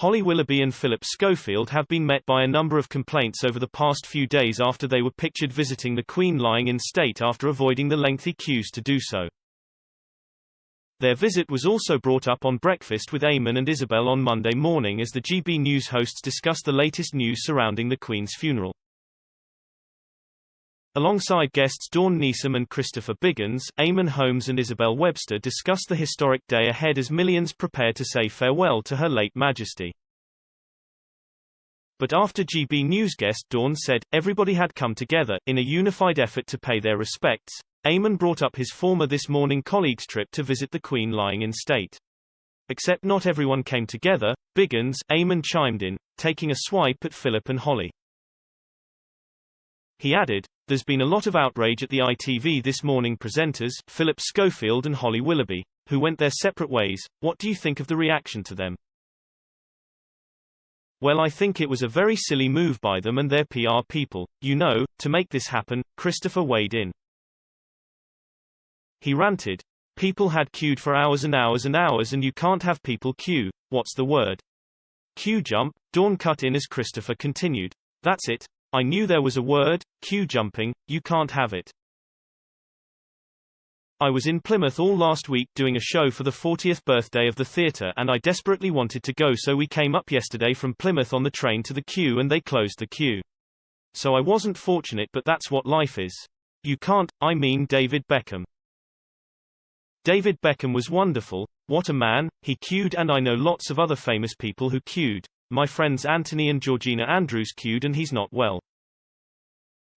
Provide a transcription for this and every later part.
Holly Willoughby and Philip Schofield have been met by a number of complaints over the past few days after they were pictured visiting the Queen lying in state after avoiding the lengthy queues to do so. Their visit was also brought up on Breakfast with Eamonn and Isabel on Monday morning as the GB News hosts discussed the latest news surrounding the Queen's funeral. Alongside guests Dawn Neeson and Christopher Biggins, Eamonn Holmes and Isabel Webster discussed the historic day ahead as millions prepare to say farewell to Her late Majesty. But after GB News guest Dawn said, everybody had come together, in a unified effort to pay their respects, Eamonn brought up his former This Morning colleague's trip to visit the Queen lying in state. Except not everyone came together, Biggins, Eamonn chimed in, taking a swipe at Phillip and Holly. He added, there's been a lot of outrage at the ITV This Morning presenters, Philip Schofield and Holly Willoughby, who went their separate ways. What do you think of the reaction to them? Well, I think it was a very silly move by them and their PR people, you know, to make this happen, Christopher weighed in. He ranted, people had queued for hours and hours and hours and you can't have people queue, what's the word? Queue jump, Dawn cut in as Christopher continued, that's it. I knew there was a word, queue jumping, you can't have it. I was in Plymouth all last week doing a show for the 40th birthday of the theatre and I desperately wanted to go, so we came up yesterday from Plymouth on the train to the queue and they closed the queue. So I wasn't fortunate, but that's what life is. You can't, I mean David Beckham. David Beckham was wonderful, what a man, he queued, and I know lots of other famous people who queued. My friends Anthony and Georgina Andrews queued and he's not well.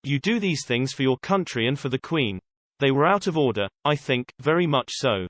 You do these things for your country and for the Queen. They were out of order, I think, very much so.